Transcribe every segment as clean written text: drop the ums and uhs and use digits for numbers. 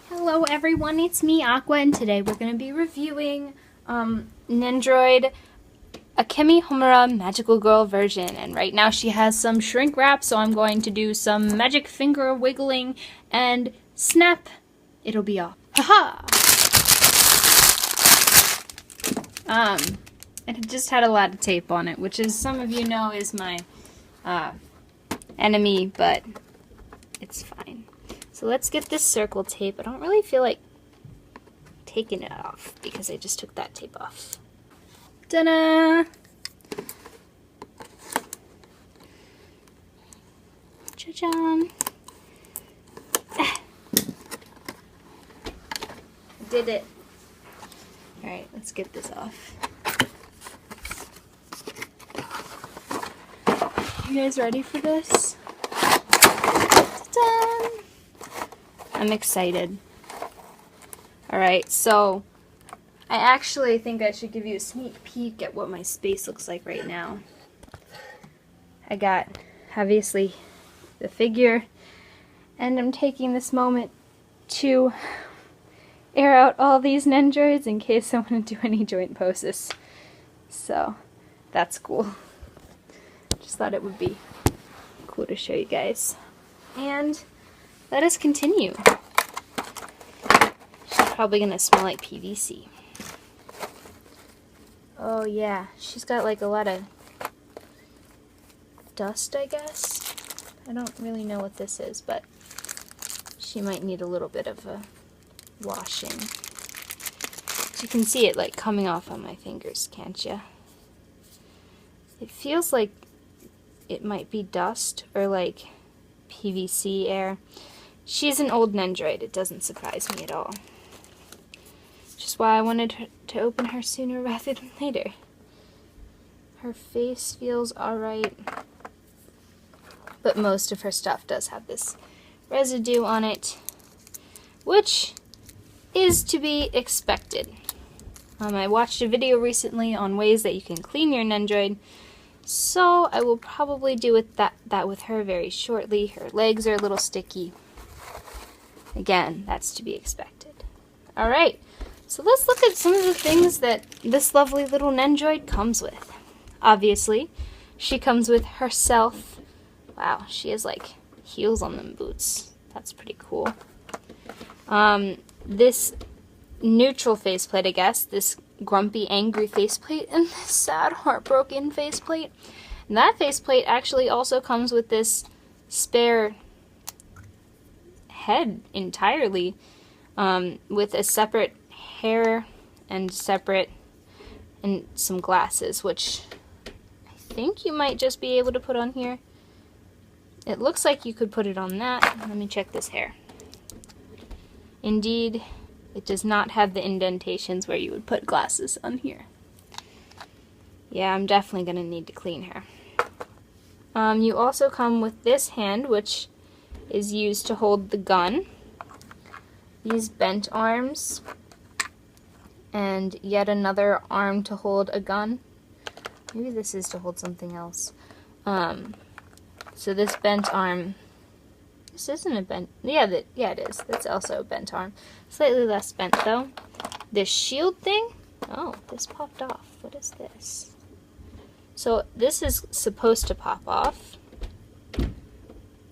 Hello everyone, it's me, Aqua, and today we're going to be reviewing Nendoroid Akemi Homura Magical Girl version. And right now she has some shrink wrap, so I'm going to do some magic finger wiggling and snap, it'll be off. Haha! It just had a lot of tape on it, which, as some of you know, is my enemy, but it's fine. So let's get this circle tape. I don't really feel like taking it off because I just took that tape off. Ta-da! Cha-chan! Did it. Alright, let's get this off. You guys ready for this? Ta-da! I'm excited. Alright, so I actually think I should give you a sneak peek at what my space looks like right now. I got, obviously, the figure, and I'm taking this moment to air out all these Nendoroids in case I want to do any joint poses. So, that's cool. Just thought it would be cool to show you guys. And let us continue. She's probably gonna smell like PVC. Oh yeah, she's got like a lot of dust, I guess. I don't really know what this is, but she might need a little bit of a washing. You can see it like coming off on my fingers, can't you? It feels like it might be dust or like PVC air. She's an old Nendoroid, it doesn't surprise me at all. Which is why I wanted to open her sooner rather than later. Her face feels alright, but most of her stuff does have this residue on it, which is to be expected. I watched a video recently on ways that you can clean your Nendoroid, so I will probably do that with her very shortly. Her legs are a little sticky. Again, that's to be expected. Alright, so let's look at some of the things that this lovely little Nendoroid comes with. Obviously, she comes with herself. Wow, she has like heels on them boots. That's pretty cool. This neutral faceplate, I guess, this grumpy, angry faceplate, and this sad, heartbroken faceplate. And that faceplate actually also comes with this spare head entirely, with a separate hair and some glasses, which I think you might just be able to put on here. It looks like you could put it on that. Let me check this hair. Indeed, it does not have the indentations where you would put glasses on here. Yeah, I'm definitely going to need to clean her. You also come with this hand, which is used to hold the gun. These bent arms. And yet another arm to hold a gun. Maybe this is to hold something else. So this bent arm... This isn't a bent... Yeah, it is. That's also a bent arm. Slightly less bent, though. This shield thing? Oh, this popped off. What is this? So, this is supposed to pop off.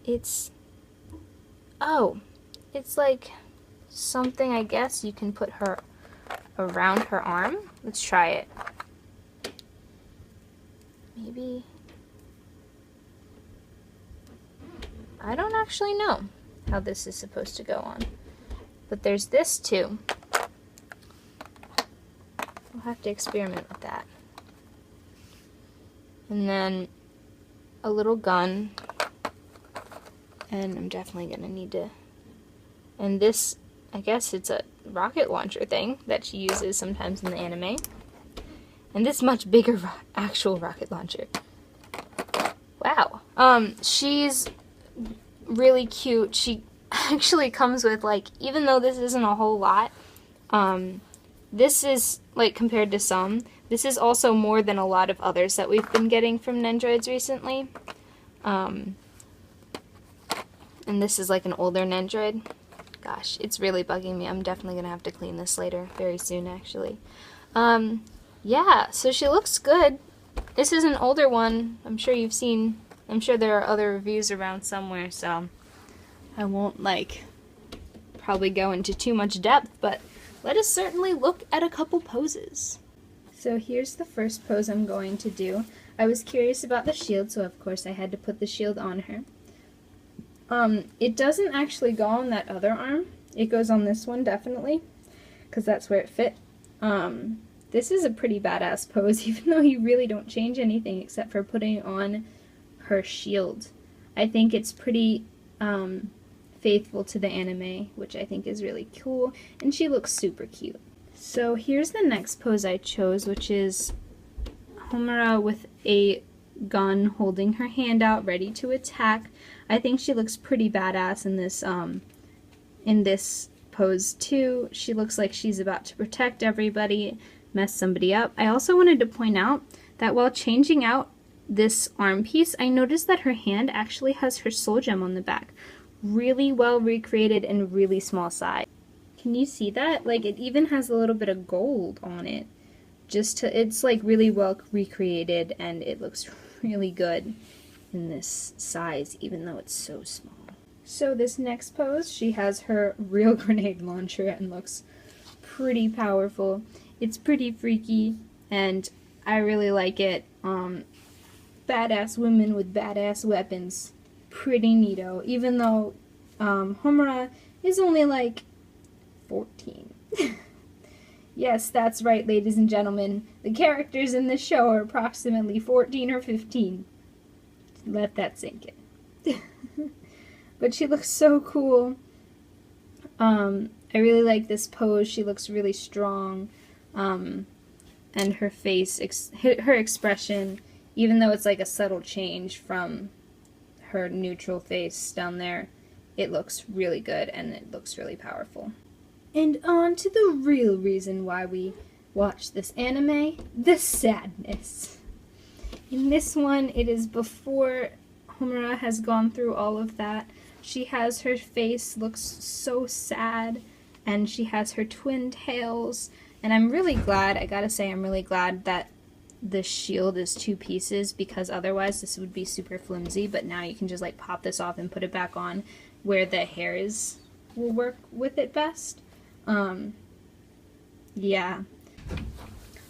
It's... Oh. It's like something, I guess, you can put her around her arm. Let's try it. Maybe... I don't actually know how this is supposed to go on. But there's this too. We'll have to experiment with that. And then a little gun. And I'm definitely going to need to... And this, I guess it's a rocket launcher thing that she uses sometimes in the anime. And this much bigger actual rocket launcher. Wow. She's really cute. She actually comes with, like, even though this isn't a whole lot, this is, like, compared to some, this is also more than a lot of others that we've been getting from Nendoroids recently. And this is like an older Nendoroid. Gosh, it's really bugging me. I'm definitely going to have to clean this later, very soon actually. Yeah, so she looks good. This is an older one. I'm sure you've seen, I'm sure there are other reviews around somewhere, so I won't probably go into too much depth, but let us certainly look at a couple poses. So here's the first pose I'm going to do. I was curious about the shield, so of course I had to put the shield on her. It doesn't actually go on that other arm. It goes on this one, definitely, because that's where it fit. This is a pretty badass pose, even though you really don't change anything except for putting on her shield. I think it's pretty faithful to the anime, which I think is really cool, and she looks super cute. So here's the next pose I chose, which is Homura with a gun holding her hand out ready to attack. I think she looks pretty badass in this pose too. She looks like she's about to protect everybody, mess somebody up. I also wanted to point out that while changing out this arm piece, I noticed that her hand actually has her soul gem on the back. Really well recreated and really small size. Can you see that? Like, it even has a little bit of gold on it. It's like really well recreated, and it looks really good in this size, even though it's so small. So this next pose, she has her real grenade launcher and looks pretty powerful. It's pretty freaky, and I really like it. Badass women with badass weapons. Pretty neato, even though Homura is only like 14. Yes, that's right, ladies and gentlemen. The characters in this show are approximately 14 or 15. Let that sink in. But she looks so cool. I really like this pose. She looks really strong. And her face, her expression, even though it's like a subtle change from her neutral face down there, it looks really good and it looks really powerful. And on to the real reason why we watch this anime, the sadness. In this one, it is before Homura has gone through all of that. She has her face looks so sad, and she has her twin tails, and I'm really glad, I gotta say, I'm really glad that the shield is 2 pieces, because otherwise this would be super flimsy, but now you can just like pop this off and put it back on where the hair will work with it best. Yeah.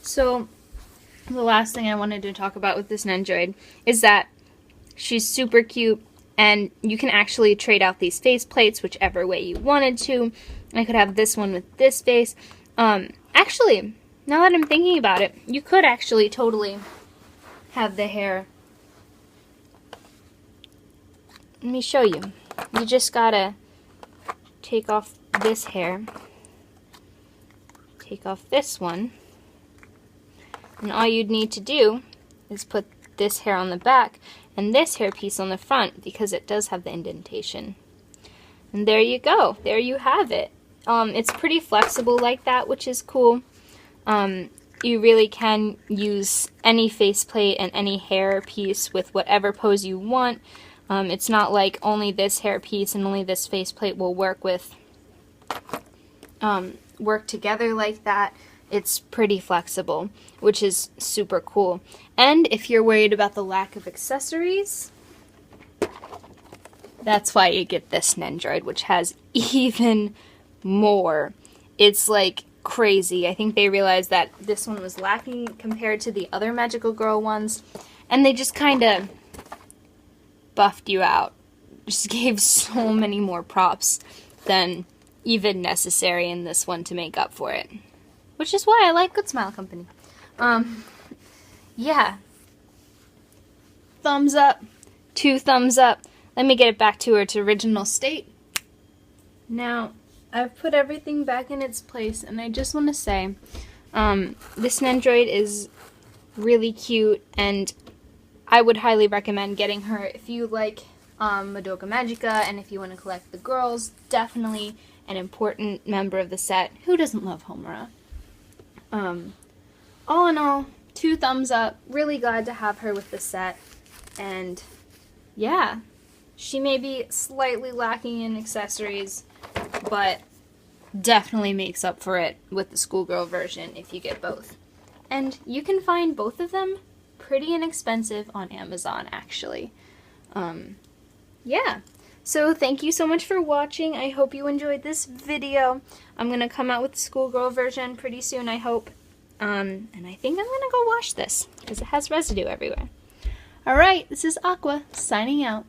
So, the last thing I wanted to talk about with this Nendoroid is that she's super cute, and you can actually trade out these face plates whichever way you wanted to. I could have this one with this face. Actually, now that I'm thinking about it, you could actually totally have the hair. Let me show you. You just gotta take off this hair, take off this one, and all you'd need to do is put this hair on the back and this hair piece on the front, because it does have the indentation. And there you go. There you have it. It's pretty flexible like that, which is cool. You really can use any faceplate and any hair piece with whatever pose you want. It's not like only this hair piece and only this faceplate will work together like that. It's pretty flexible, which is super cool. And if you're worried about the lack of accessories, that's why you get this Nendoroid, which has even more. It's like crazy. I think they realized that this one was lacking compared to the other Magical Girl ones, and they just kind of buffed you out. Just gave so many more props than even necessary in this one to make up for it. Which is why I like Good Smile Company. Yeah. Thumbs up. 2 thumbs up. Let me get it back to its original state. Now, I've put everything back in its place, and I just want to say, this Nendoroid is really cute, and I would highly recommend getting her if you like Madoka Magica, and if you want to collect the girls. Definitely an important member of the set. Who doesn't love Homura? All in all, 2 thumbs up. Really glad to have her with the set. And yeah, she may be slightly lacking in accessories, but definitely makes up for it with the schoolgirl version if you get both. And you can find both of them pretty inexpensive on Amazon, actually. Yeah. So thank you so much for watching. I hope you enjoyed this video. I'm going to come out with the schoolgirl version pretty soon, I hope. And I think I'm going to go wash this because it has residue everywhere. Alright, this is Aqua, signing out.